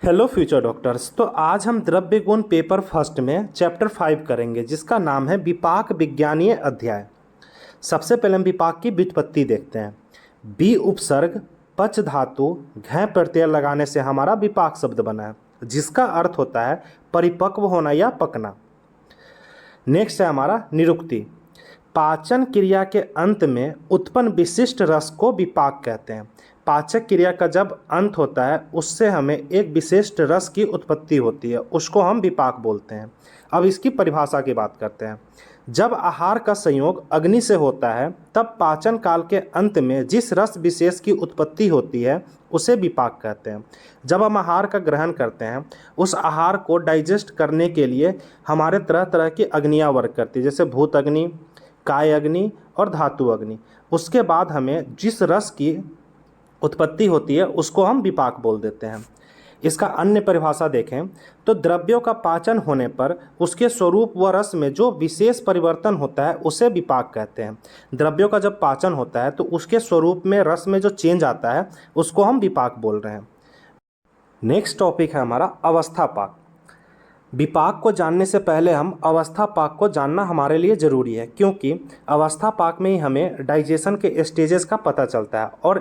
Hello future doctors. तो आज हम द्रव्य गुण पेपर फर्स्ट में चैप्टर 5 करेंगे, जिसका नाम है विपाक विज्ञानीय अध्याय। सबसे पहले हम विपाक की व्युत्पत्ति देखते हैं। बी उपसर्ग पच धातु घ प्रत्यय लगाने से हमारा विपाक शब्द बना है, जिसका अर्थ होता है परिपक्व होना या पकना। नेक्स्ट है हमारा निरुक्ति। पाचन क्रिया के अंत में उत्पन्न विशिष्ट रस को विपाक कहते हैं। पाचक क्रिया का जब अंत होता है उससे हमें एक विशिष्ट रस की उत्पत्ति होती है, उसको हम विपाक बोलते हैं। अब इसकी परिभाषा की बात करते हैं। जब आहार का संयोग अग्नि से होता है तब पाचन काल के अंत में जिस रस विशेष की उत्पत्ति होती है उसे विपाक कहते हैं। जब हम आहार का ग्रहण करते हैं, उस आहार को डाइजेस्ट करने के लिए हमारे तरह तरह की अग्नियाँ वर्क करती है, जैसे भूत अग्नि, काय अग्नि और धातु अग्नि। उसके बाद हमें जिस रस की उत्पत्ति होती है उसको हम विपाक बोल देते हैं। इसका अन्य परिभाषा देखें तो द्रव्यों का पाचन होने पर उसके स्वरूप व रस में जो विशेष परिवर्तन होता है उसे विपाक कहते हैं। द्रव्यों का जब पाचन होता है तो उसके स्वरूप में, रस में जो चेंज आता है उसको हम विपाक बोल रहे हैं। नेक्स्ट टॉपिक है हमारा अवस्थापाक। विपाक को जानने से पहले हम अवस्थापाक को जानना हमारे लिए ज़रूरी है, क्योंकि अवस्थापाक में ही हमें डाइजेशन के स्टेजेस का पता चलता है और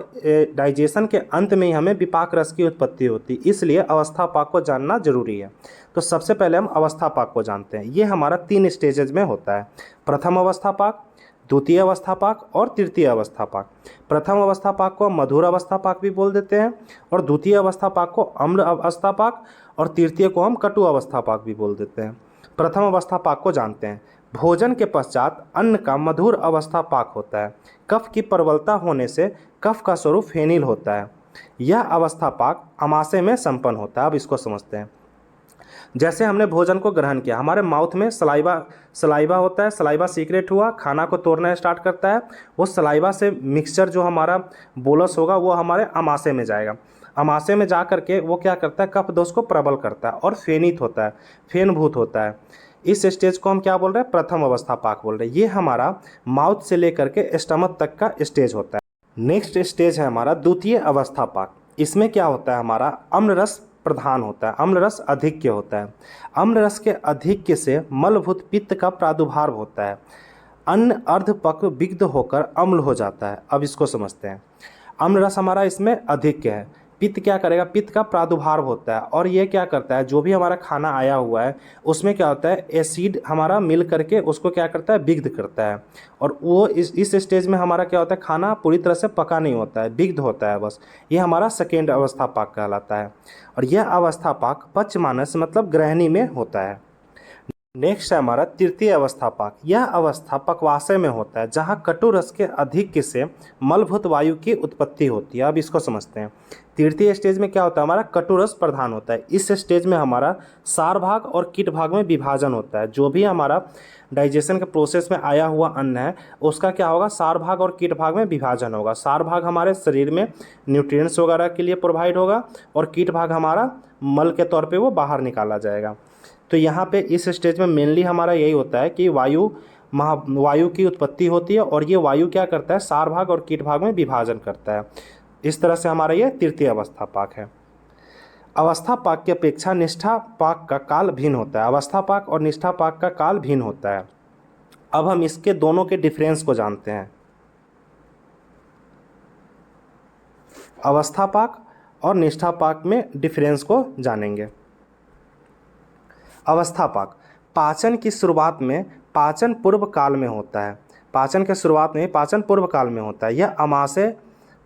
डाइजेशन के अंत में ही हमें विपाक रस की उत्पत्ति होती है। इसलिए अवस्थापाक को जानना जरूरी है। तो सबसे पहले हम अवस्थापाक को जानते हैं। ये हमारा 3 स्टेजेज में होता है। प्रथम अवस्थापाक, द्वितीय अवस्थापाक और तृतीय अवस्थापाक। प्रथम अवस्थापाक को मधुर अवस्थापाक भी बोल देते हैं और द्वितीय अवस्थापाक को अम्ल अवस्थापाक और तृतीय को हम कटु अवस्थापाक भी बोल देते हैं। प्रथम अवस्थापाक को जानते हैं। भोजन के पश्चात अन्न का मधुर अवस्थापाक होता है। कफ की प्रबलता होने से कफ का स्वरूप फेनिल होता है। यह अवस्थापाक अमाशय में संपन्न होता है। अब इसको समझते हैं। जैसे हमने भोजन को ग्रहण किया, हमारे माउथ में सलाइवा होता है, सलाइवा सीक्रेट हुआ, खाना को तोड़ना स्टार्ट करता है। वो सलाइवा से मिक्सचर जो हमारा बोलस होगा वो हमारे अमाशय में जाएगा। अमाशय में जा करके वो क्या करता है, कफ दोष को प्रबल करता है और फेनित होता है, फेनभूत होता है। इस स्टेज को हम क्या बोल रहे हैं, प्रथम अवस्थापाक बोल रहे हैं। ये हमारा माउथ से लेकर के स्टमक तक का स्टेज होता है। नेक्स्ट स्टेज है हमारा द्वितीय अवस्थापाक। इसमें क्या होता है, हमारा अम्ल रस प्रधान होता है, अम्ल रस अधिक्य होता है। अम्ल रस के अधिक्य से मलभूत पित्त का प्रादुर्भाव होता है। अन्न अर्धपक्व विग्ध होकर अम्ल हो जाता है। अब इसको समझते हैं। अम्ल रस हमारा इसमें अधिक्य है। पित्त क्या करेगा, पित्त का प्रादुर्भाव होता है और ये क्या करता है, जो भी हमारा खाना आया हुआ है उसमें क्या होता है, एसिड हमारा मिल करके उसको क्या करता है, विग्ध करता है। और वो इस स्टेज में हमारा क्या होता है, खाना पूरी तरह से पका नहीं होता है, विग्ध होता है बस। ये हमारा सेकेंड अवस्थापाक कहलाता है। और यह अवस्थापाक पचमानस मतलब ग्रहणी में होता है। नेक्स्ट है हमारा तृतीय अवस्थापाक। यह अवस्था पक्वाशय में होता है, जहाँ कटु रस के अधिक्य से मलभूत वायु की उत्पत्ति होती है। अब इसको समझते हैं। तृतीय स्टेज में क्या होता है, हमारा कटु रस प्रधान होता है। इस स्टेज में हमारा सार भाग और कीट भाग में विभाजन होता है। जो भी हमारा डाइजेशन के प्रोसेस में आया हुआ अन्न है उसका क्या होगा, सार भाग और कीट भाग में विभाजन होगा। सार भाग हमारे शरीर में न्यूट्रिएंट्स वगैरह के लिए प्रोवाइड होगा और कीट भाग हमारा मल के तौर पे वो बाहर निकाला जाएगा। तो यहाँ पे इस स्टेज में मेनली हमारा यही होता है कि वायु की उत्पत्ति होती है और ये वायु क्या करता है, सार भाग और कीट भाग में विभाजन करता है। इस तरह से हमारा ये तृतीय अवस्थापाक है। अवस्थापाक की अपेक्षा निष्ठापाक का काल भिन्न होता है। अवस्थापाक और निष्ठापाक का काल भिन्न होता है। अब हम इसके दोनों के डिफरेंस को जानते हैं। अवस्थापाक और निष्ठापाक में डिफरेंस को जानेंगे। अवस्थापाक पाचन की शुरुआत में पाचन पूर्व काल में होता है। पाचन के शुरुआत में पाचन पूर्व काल में होता है। यह अमाशय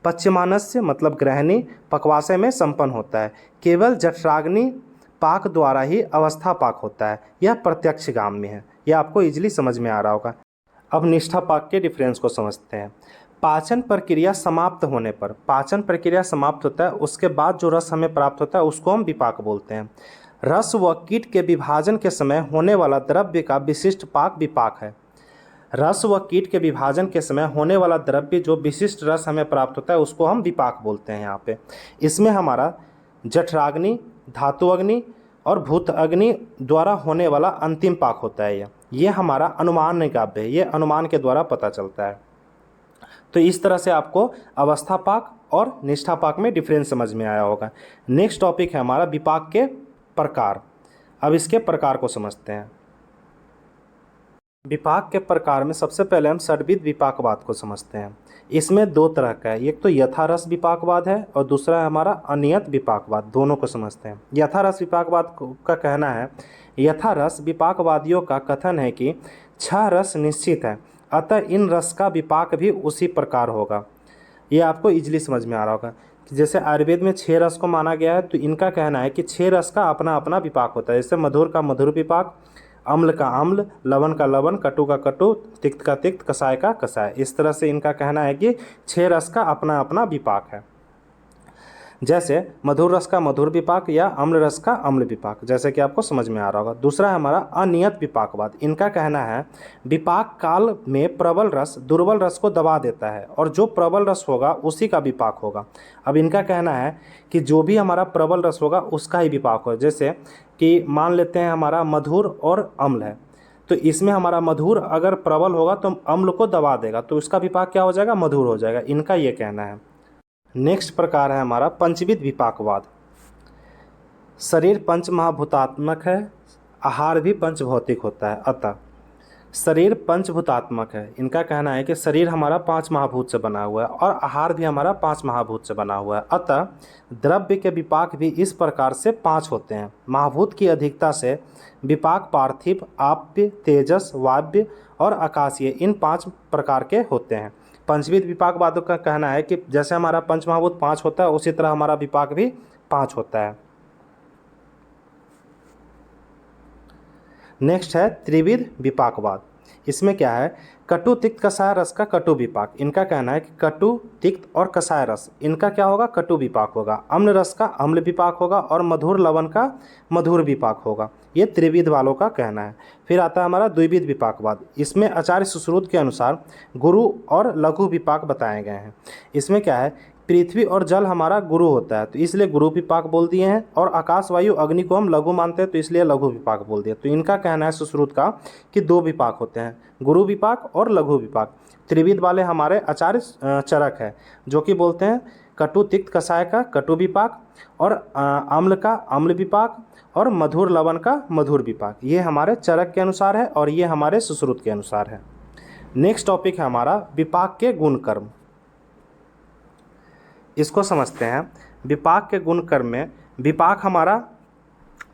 पश्चिमानस्य मतलब ग्रहणी पक्वाशय में संपन्न होता है। केवल जठराग्नि पाक द्वारा ही अवस्थापाक होता है। यह प्रत्यक्षगामी है। यह आपको इजीली समझ में आ रहा होगा। अब निष्ठापाक के डिफरेंस को समझते हैं। पाचन प्रक्रिया समाप्त होने पर, पाचन प्रक्रिया समाप्त होता है उसके बाद जो रस हमें प्राप्त होता है उसको हम विपाक बोलते हैं। रस व कीट के विभाजन के समय होने वाला द्रव्य का विशिष्ट पाक विपाक है। रस व कीट के विभाजन के समय होने वाला द्रव्य जो विशिष्ट रस हमें प्राप्त होता है उसको हम विपाक बोलते हैं। यहाँ पे इसमें हमारा जठराग्नि, धातु अग्नि और भूत अग्नि द्वारा होने वाला अंतिम पाक होता है। ये हमारा अनुमान नहीं काव्य है, ये अनुमान के द्वारा पता चलता है। तो इस तरह से आपको अवस्थापाक और निष्ठापाक में डिफरेंस समझ में आया होगा। नेक्स्ट टॉपिक है हमारा विपाक के प्रकार। अब इसके प्रकार को समझते हैं। विपाक के प्रकार में सबसे पहले हम षड्विध विपाकवाद को समझते हैं। इसमें दो तरह का है, एक तो यथारस विपाकवाद है और दूसरा है हमारा अनियत विपाकवाद। दोनों को समझते हैं। यथारस विपाकवाद का कहना है, यथारस विपाकवादियों का कथन है कि 6 रस निश्चित है, अतः इन रस का विपाक भी उसी प्रकार होगा। ये आपको इजीली समझ में आ रहा होगा कि जैसे आयुर्वेद में 6 रस को माना गया है, तो इनका कहना है कि 6 रस का अपना अपना विपाक होता है। जैसे मधुर का मधुर विपाक, अम्ल का अम्ल, लवण का लवण, कटु का कटु, तिक्त का तिक्त, कसाय का कसाय। इस तरह से इनका कहना है कि 6 रस का अपना अपना विपाक है। जैसे मधुर रस का मधुर विपाक या अम्ल रस का अम्ल विपाक, जैसे कि आपको समझ में आ रहा होगा। दूसरा है हमारा अनियत विपाकवाद। इनका कहना है विपाक काल में प्रबल रस दुर्बल रस को दबा देता है और जो प्रबल रस होगा उसी का विपाक होगा। अब इनका कहना है कि जो भी हमारा प्रबल रस होगा उसका ही विपाक होगा। जैसे कि मान लेते हैं हमारा मधुर और अम्ल है, तो इसमें हमारा मधुर अगर प्रबल होगा तो अम्ल को दबा देगा, तो उसका विपाक क्या हो जाएगा, मधुर हो जाएगा। इनका ये कहना है। नेक्स्ट प्रकार है हमारा पंचविध विपाकवाद। शरीर पंच महाभूतात्मक है, आहार भी पंचभौतिक होता है, अतः शरीर पंचभूतात्मक है। इनका कहना है कि शरीर हमारा 5 महाभूत से बना हुआ है और आहार भी हमारा 5 महाभूत से बना हुआ है, अतः द्रव्य के विपाक भी इस प्रकार से 5 होते हैं। महाभूत की अधिकता से विपाक पार्थिव, आप्य, तेजस, वायव्य और आकाशीय इन 5 प्रकार के होते हैं। पंचविध विपाकवादों का कहना है कि जैसे हमारा पंचमहाभूत 5 होता है उसी तरह हमारा विपाक भी 5 होता है। नेक्स्ट है त्रिविध विपाकवाद। इसमें क्या है, कटु तिक्त कषाय रस का कटु विपाक। इनका कहना है कि कटु तिक्त और कषाय रस इनका क्या होगा, कटु विपाक होगा। अम्ल रस का अम्ल विपाक होगा और मधुर लवण का मधुर विपाक होगा। ये त्रिविध वालों का कहना है। फिर आता है हमारा द्विविध विपाकवाद। इसमें आचार्य सुश्रुत के अनुसार गुरु और लघु विपाक बताए गए हैं। इसमें क्या है, पृथ्वी और जल हमारा गुरु होता है तो इसलिए गुरु विपाक बोल दिए हैं, और आकाश वायु अग्नि को हम लघु मानते हैं तो इसलिए लघु विपाक बोल दिया। तो इनका कहना है सुश्रुत का कि 2 विपाक होते हैं, गुरु विपाक और लघु विपाक। त्रिविध वाले हमारे आचार्य चरक है जो कि बोलते हैं कटु तिक्त कषाय का कटु विपाक और अम्ल का अम्ल विपाक और मधुर लवण का मधुर विपाक। ये हमारे चरक के अनुसार है और ये हमारे सुश्रुत के अनुसार है। नेक्स्ट टॉपिक है हमारा विपाक के गुण कर्म। इसको समझते हैं। विपाक के गुण कर्म में विपाक हमारा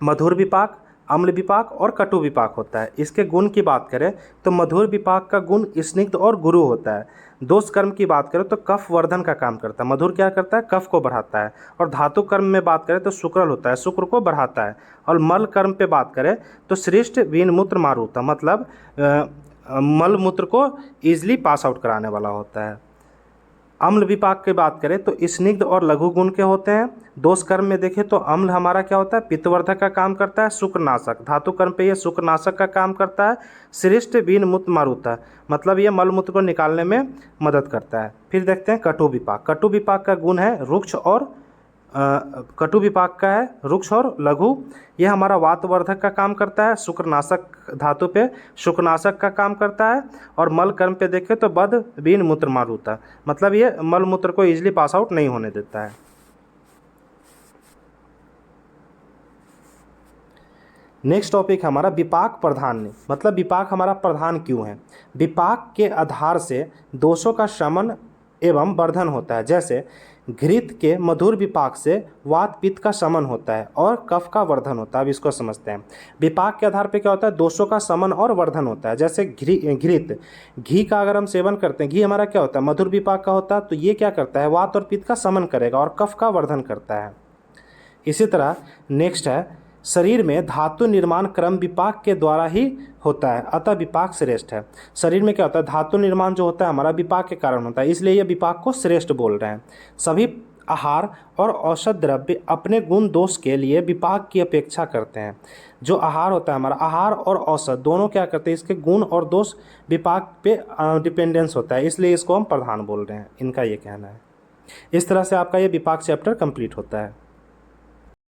मधुर विपाक, अम्ल विपाक और कटु विपाक होता है। इसके गुण की बात करें तो मधुर विपाक का गुण स्निग्ध और गुरु होता है। दोष कर्म की बात करें तो कफ वर्धन का काम करता है। मधुर क्या करता है, कफ को बढ़ाता है। और धातु कर्म में बात करें तो शुक्रल होता है, शुक्र को बढ़ाता है। और मल कर्म पे बात करें तो श्रेष्ठ वीन मूत्र मारुता, मतलब मल मूत्र को ईजिली पास आउट कराने वाला होता है। अम्ल विपाक की बात करें तो स्निग्ध और लघु गुण के होते हैं। दोष कर्म में देखें तो अम्ल हमारा क्या होता है, पित्तवर्धक का काम करता है, शुक्रनाशक। धातु कर्म पे ये शुक्रनाशक का काम करता है। श्रेष्ठ वीन मूत्र मारुता, मतलब ये मलमूत्र को निकालने में मदद करता है। फिर देखते हैं कटु विपाक। कटु विपाक का गुण है रुक्ष और कटु विपाक का है रुक्ष और लघु। ये हमारा वातवर्धक का काम करता है। शुक्रनाशक धातु पे शुक्रनाशक का काम करता है। और मल कर्म पे देखें तो बद वीन मूत्र मारुता, मतलब ये मल मूत्र को इजीली पास आउट नहीं होने देता है। नेक्स्ट टॉपिक हमारा विपाक प्रधान, मतलब विपाक हमारा प्रधान क्यों है। विपाक के आधार से दोषों का शमन एवं वर्धन होता है। जैसे घृत के मधुर विपाक से वात पित्त का शमन होता है और कफ का वर्धन होता है। अब इसको समझते हैं। विपाक के आधार पे क्या होता है, दोषों का शमन और वर्धन होता है। जैसे घृत, घी का अगर हम सेवन करते हैं, घी हमारा क्या होता है, मधुर विपाक का होता है, तो ये क्या करता है, वात और पित्त का शमन करेगा और कफ का वर्धन करता है। इसी तरह नेक्स्ट है, शरीर में धातु निर्माण क्रम विपाक के द्वारा ही होता है, अतः विपाक श्रेष्ठ है। शरीर में क्या होता है, धातु निर्माण जो होता है हमारा विपाक के कारण होता है, इसलिए ये विपाक को श्रेष्ठ बोल रहे हैं। सभी आहार और औषध द्रव्य अपने गुण दोष के लिए विपाक की अपेक्षा करते हैं। जो आहार होता है हमारा, आहार और औषध दोनों क्या करते हैं, इसके गुण और दोष विपाक पे डिपेंडेंस होता है, इसलिए इसको हम प्रधान बोल रहे हैं। इनका ये कहना है। इस तरह से आपका ये विपाक चैप्टर कंप्लीट होता है।